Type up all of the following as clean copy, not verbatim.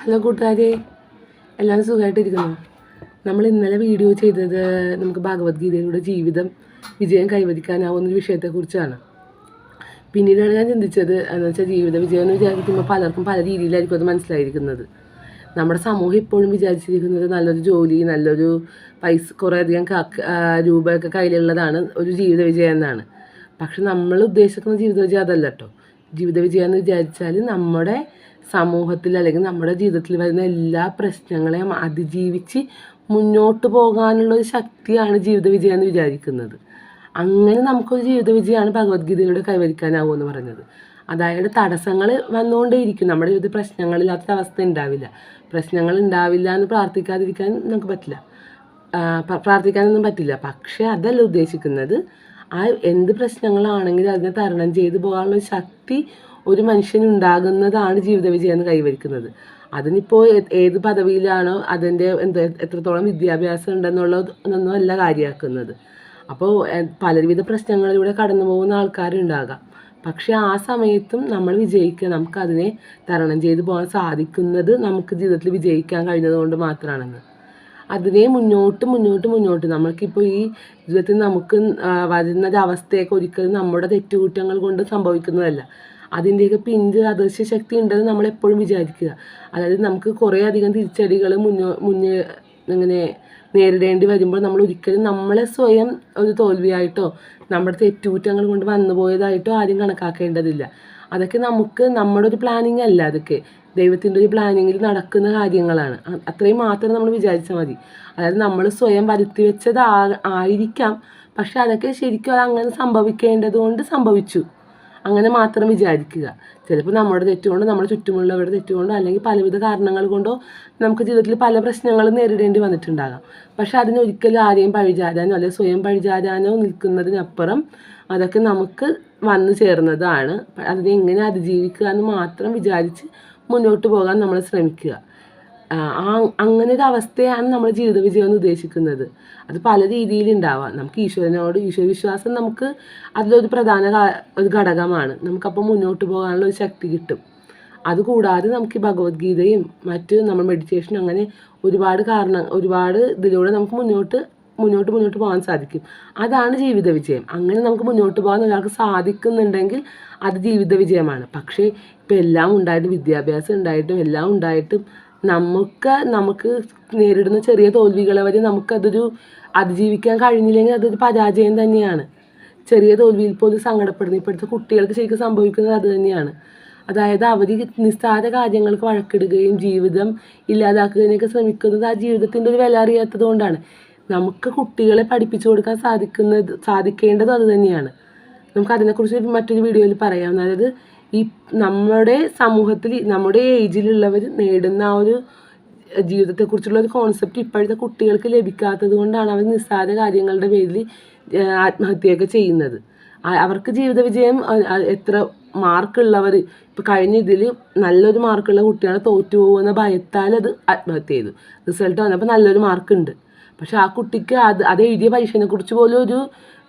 Hello കൂട്ടുകാരെ, എല്ലാവരും സുഖമായിട്ടിരിക്കുന്നു. നമ്മൾ ഇന്നലെ വീഡിയോ ചെയ്തത് നമുക്ക് ഭഗവത്ഗീതയിലൂടെ ജീവിതം വിജയം കൈവരിക്കാനാവുന്നൊരു വിഷയത്തെക്കുറിച്ചാണ്. പിന്നീടാണ് ഞാൻ ചിന്തിച്ചത് എന്ന് വെച്ചാൽ ജീവിത വിജയം എന്ന് വിചാരിക്കുമ്പോൾ പലർക്കും പല രീതിയിലായിരിക്കും അത് മനസ്സിലായിരിക്കുന്നത്. നമ്മുടെ സമൂഹം ഇപ്പോഴും വിചാരിച്ചിരിക്കുന്നത് നല്ലൊരു ജോലി, നല്ലൊരു പൈസ, കുറേയധികം രൂപയൊക്കെ കയ്യിലുള്ളതാണ് ഒരു ജീവിത വിജയം എന്നാണ്. പക്ഷെ നമ്മൾ ഉദ്ദേശിക്കുന്ന ജീവിത വിജയം അതല്ല കേട്ടോ. ജീവിത വിജയം എന്ന് വിചാരിച്ചാൽ നമ്മുടെ സമൂഹത്തിൽ അല്ലെങ്കിൽ നമ്മുടെ ജീവിതത്തിൽ വരുന്ന എല്ലാ പ്രശ്നങ്ങളെയും അതിജീവിച്ച് മുന്നോട്ട് പോകാനുള്ളൊരു ശക്തിയാണ് ജീവിത വിജയം എന്ന് വിചാരിക്കുന്നത്. അങ്ങനെ നമുക്കൊരു ജീവിത വിജയമാണ് ഭഗവത്ഗീതയിലൂടെ കൈവരിക്കാനാവുമെന്ന് പറഞ്ഞത്. അതായത് തടസ്സങ്ങൾ വന്നുകൊണ്ടേയിരിക്കും. നമ്മുടെ ജീവിതത്തിൽ പ്രശ്നങ്ങളില്ലാത്ത അവസ്ഥ ഉണ്ടാവില്ല. പ്രശ്നങ്ങൾ ഉണ്ടാവില്ല എന്ന് പ്രാർത്ഥിക്കാതിരിക്കാൻ നമുക്ക് പറ്റില്ല, പ്രാർത്ഥിക്കാനൊന്നും പറ്റില്ല. പക്ഷേ അതല്ല ഉദ്ദേശിക്കുന്നത്. എന്ത് പ്രശ്നങ്ങളാണെങ്കിലും അതിനെ തരണം ചെയ്തു പോകാനുള്ള ശക്തി ഒരു മനുഷ്യനുണ്ടാകുന്നതാണ് ജീവിത വിജയം എന്ന് കൈവരിക്കുന്നത്. അതിനിപ്പോൾ ഏത് പദവിയിലാണോ അതിൻ്റെ എത്രത്തോളം വിദ്യാഭ്യാസം ഉണ്ടെന്നുള്ളതൊന്നും അല്ല കാര്യമാക്കുന്നത്. അപ്പോൾ പലവിധ പ്രശ്നങ്ങളിലൂടെ കടന്നു പോകുന്ന ആൾക്കാരുണ്ടാകാം. പക്ഷേ ആ സമയത്തും നമ്മൾ വിജയിക്കുക, നമുക്കതിനെ തരണം ചെയ്തു പോകാൻ സാധിക്കുന്നത് നമുക്ക് ജീവിതത്തിൽ വിജയിക്കാൻ കഴിഞ്ഞത് കൊണ്ട് മാത്രമാണെന്ന്. അതിനെ മുന്നോട്ട് നമ്മൾക്കിപ്പോൾ ഈ ജീവിതത്തിൽ നമുക്ക് വരുന്നൊരവസ്ഥയൊക്കെ ഒരിക്കലും നമ്മുടെ തെറ്റുകുറ്റങ്ങൾ കൊണ്ട് സംഭവിക്കുന്നതല്ല. അതിൻ്റെയൊക്കെ പിന്നിൽ അദൃശ്യ ശക്തി ഉണ്ടെന്ന് നമ്മളെപ്പോഴും വിചാരിക്കുക. അതായത് നമുക്ക് കുറേ അധികം തിരിച്ചടികൾ ഇങ്ങനെ നേരിടേണ്ടി വരുമ്പോൾ നമ്മൾ ഒരിക്കലും നമ്മളെ സ്വയം ഒരു തോൽവിയായിട്ടോ നമ്മുടെ തെറ്റുകുറ്റങ്ങൾ കൊണ്ട് വന്നു പോയതായിട്ടോ ആരും കണക്കാക്കേണ്ടതില്ല. അതൊക്കെ നമ്മുടെ ഒരു പ്ലാനിങ് അല്ല, അതൊക്കെ ദൈവത്തിൻ്റെ ഒരു പ്ലാനിങ്ങിൽ നടക്കുന്ന കാര്യങ്ങളാണ്. അത്രയും മാത്രം നമ്മൾ വിചാരിച്ചാൽ മതി. അതായത് നമ്മൾ സ്വയം വരുത്തി വെച്ചത് ആയിരിക്കാം, പക്ഷെ അതൊക്കെ ശരിക്കും അത് അങ്ങനെ സംഭവിക്കേണ്ടത് കൊണ്ട് സംഭവിച്ചു, അങ്ങനെ മാത്രം വിചാരിക്കുക. ചിലപ്പോൾ നമ്മുടെ തെറ്റുകൊണ്ടോ നമ്മുടെ ചുറ്റുമുള്ളവരുടെ തെറ്റുകൊണ്ടോ അല്ലെങ്കിൽ പലവിധ കാരണങ്ങൾ കൊണ്ടോ നമുക്ക് ജീവിതത്തിൽ പല പ്രശ്നങ്ങളും നേരിടേണ്ടി വന്നിട്ടുണ്ടാകാം. പക്ഷെ അതിനൊരിക്കലും ആരെയും പഴിചാരാനോ അല്ലെങ്കിൽ സ്വയം പഴിചാരാനോ നിൽക്കുന്നതിനപ്പുറം അതൊക്കെ നമുക്ക് വന്നു ചേർന്നതാണ്. അതിനെ എങ്ങനെ അതിജീവിക്കുക എന്ന് മാത്രം വിചാരിച്ച് മുന്നോട്ട് പോകാൻ നമ്മൾ ശ്രമിക്കുക. അങ്ങനെ ഒരു അവസ്ഥയാണ് നമ്മൾ ജീവിത വിജയം എന്ന് ഉദ്ദേശിക്കുന്നത്. അത് പല രീതിയിലുണ്ടാവാം. നമുക്ക് ഈശ്വരവിശ്വാസം നമുക്ക് അതിലൊരു പ്രധാന ഒരു ഘടകമാണ്. നമുക്കപ്പോൾ മുന്നോട്ട് പോകാനുള്ള ഒരു ശക്തി കിട്ടും. അതുകൂടാതെ നമുക്ക് ഈ ഭഗവത്ഗീതയും മറ്റ് നമ്മൾ മെഡിറ്റേഷനും അങ്ങനെ ഒരുപാട് ഇതിലൂടെ നമുക്ക് മുന്നോട്ട് പോകാൻ സാധിക്കും. അതാണ് ജീവിത വിജയം. അങ്ങനെ നമുക്ക് മുന്നോട്ട് പോകാൻ ഒരാൾക്ക് സാധിക്കുന്നുണ്ടെങ്കിൽ അത് ജീവിത വിജയമാണ്. പക്ഷേ ഇപ്പം എല്ലാം ഉണ്ടായിട്ടും, വിദ്യാഭ്യാസം ഉണ്ടായിട്ടും എല്ലാം ഉണ്ടായിട്ടും നമുക്ക് നേരിടുന്ന ചെറിയ തോൽവികളെ വരെ നമുക്കതൊരു അതിജീവിക്കാൻ കഴിഞ്ഞില്ലെങ്കിൽ അതൊരു പരാജയം തന്നെയാണ്. ചെറിയ തോൽവിയിൽ പോലും സങ്കടപ്പെടുന്നു. ഇപ്പോഴത്തെ കുട്ടികൾക്ക് ശരിക്കും സംഭവിക്കുന്നത് അത് തന്നെയാണ്. അതായത് അവർ നിസ്സാര കാര്യങ്ങൾക്ക് വഴക്കിടുകയും ജീവിതം ഇല്ലാതാക്കുകയൊക്കെ ശ്രമിക്കുന്നത് ആ ജീവിതത്തിൻ്റെ ഒരു വില അറിയാത്തത് കൊണ്ടാണ്. നമുക്ക് കുട്ടികളെ പഠിപ്പിച്ചു കൊടുക്കാൻ സാധിക്കേണ്ടത് അത് തന്നെയാണ്. നമുക്ക് അതിനെക്കുറിച്ച് മറ്റൊരു വീഡിയോയിൽ പറയാം. അതായത് ഈ നമ്മുടെ സമൂഹത്തിൽ നമ്മുടെ ഏജിലുള്ളവർ നേടുന്ന ആ ഒരു ജീവിതത്തെക്കുറിച്ചുള്ള ഒരു കോൺസെപ്റ്റ് ഇപ്പോഴത്തെ കുട്ടികൾക്ക് ലഭിക്കാത്തത് കൊണ്ടാണ് അവർ നിസ്സാര കാര്യങ്ങളുടെ പേരിൽ ആത്മഹത്യയൊക്കെ ചെയ്യുന്നത്. അവർക്ക് ജീവിത വിജയം എത്ര മാർക്കുള്ളവർ ഇപ്പോൾ കഴിഞ്ഞ ഇതിൽ നല്ലൊരു മാർക്കുള്ള കുട്ടികളെ തോറ്റു പോകുന്ന ഭയത്താൽ അത് ആത്മഹത്യ ചെയ്തു. റിസൾട്ട് വന്നപ്പോൾ നല്ലൊരു മാർക്കുണ്ട്, പക്ഷെ ആ കുട്ടിക്ക് അത് എഴുതിയ പരീക്ഷയെക്കുറിച്ച് പോലും ഒരു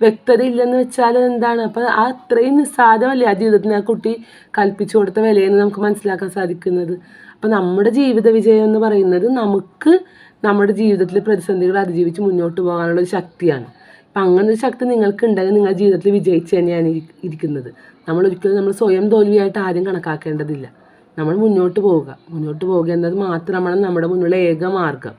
വ്യക്തത ഇല്ലെന്ന് വെച്ചാൽ എന്താണ്? അപ്പം അത്രയും നിസ്സാരമല്ലേ ആ ജീവിതത്തിന് ആ കുട്ടി കൽപ്പിച്ചു കൊടുത്ത വിലയെന്ന് നമുക്ക് മനസ്സിലാക്കാൻ സാധിക്കുന്നത്. അപ്പം നമ്മുടെ ജീവിത വിജയം എന്ന് പറയുന്നത് നമുക്ക് നമ്മുടെ ജീവിതത്തിലെ പ്രതിസന്ധികൾ അതിജീവിച്ച് മുന്നോട്ട് പോകാനുള്ളൊരു ശക്തിയാണ്. അപ്പം അങ്ങനൊരു ശക്തി നിങ്ങൾക്ക് ഉണ്ടെങ്കിൽ നിങ്ങളുടെ ജീവിതത്തിൽ വിജയിച്ച് തന്നെയാണ് ഇരിക്കുന്നത്. നമ്മളൊരിക്കലും നമ്മൾ സ്വയം തോൽവിയായിട്ട് ആരും കണക്കാക്കേണ്ടതില്ല. നമ്മൾ മുന്നോട്ട് പോവുക എന്നത് മാത്രമാണ് നമ്മുടെ മുന്നിലുള്ള ഏക മാർഗം.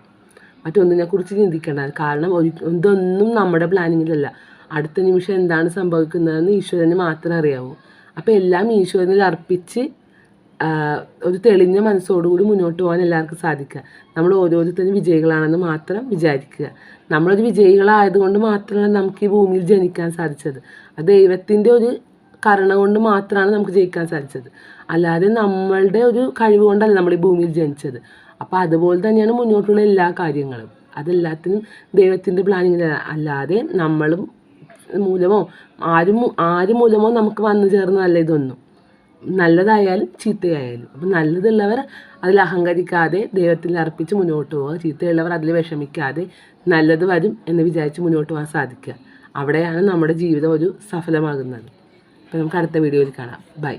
മറ്റൊന്നിനെക്കുറിച്ച് ചിന്തിക്കേണ്ട. കാരണം ഇതൊന്നും നമ്മുടെ പ്ലാനിങ്ങിലല്ല. അടുത്ത നിമിഷം എന്താണ് സംഭവിക്കുന്നതെന്ന് ഈശ്വരന് മാത്രമേ അറിയാവൂ. അപ്പോൾ എല്ലാം ഈശ്വരനിൽ അർപ്പിച്ച് ഒരു തെളിഞ്ഞ മനസ്സോടുകൂടി മുന്നോട്ട് പോകാൻ എല്ലാവർക്കും സാധിക്കുക. നമ്മൾ ഓരോരുത്തരും വിജയികളാണെന്ന് മാത്രം വിചാരിക്കുക. നമ്മളൊരു വിജയികളായതുകൊണ്ട് മാത്രമാണ് നമുക്ക് ഈ ഭൂമിയിൽ ജനിക്കാൻ സാധിച്ചത്. അത് ദൈവത്തിൻ്റെ ഒരു കരുണ കൊണ്ട് മാത്രമാണ് നമുക്ക് ജയിക്കാൻ സാധിച്ചത്. അല്ലാതെ നമ്മളുടെ ഒരു കഴിവ് കൊണ്ടല്ല നമ്മൾ ഈ ഭൂമിയിൽ ജനിച്ചത്. അപ്പോൾ അതുപോലെ തന്നെയാണ് മുന്നോട്ടുള്ള എല്ലാ കാര്യങ്ങളും. അതെല്ലാത്തിനും ദൈവത്തിൻ്റെ പ്ലാനിങ്ങിലാണ്. അല്ലാതെ നമ്മളും മൂലമോ ആര് മൂലമോ നമുക്ക് വന്നു ചേർന്നതല്ല ഇതൊന്നും. നല്ലതായാലും ചീത്തയായാലും. അപ്പം നല്ലതുള്ളവർ അതിൽ അഹങ്കരിക്കാതെ ദൈവത്തിൽ അർപ്പിച്ച് മുന്നോട്ട് പോവുക. ചീത്തയുള്ളവർ അതിൽ വിഷമിക്കാതെ നല്ലത് വരും എന്ന് വിചാരിച്ച് മുന്നോട്ട് പോകാൻ സാധിക്കുക. അവിടെയാണ് നമ്മുടെ ജീവിതം ഒരു സഫലമാകുന്നത്. അപ്പോൾ നമുക്ക് അടുത്ത വീഡിയോയിൽ കാണാം. ബൈ.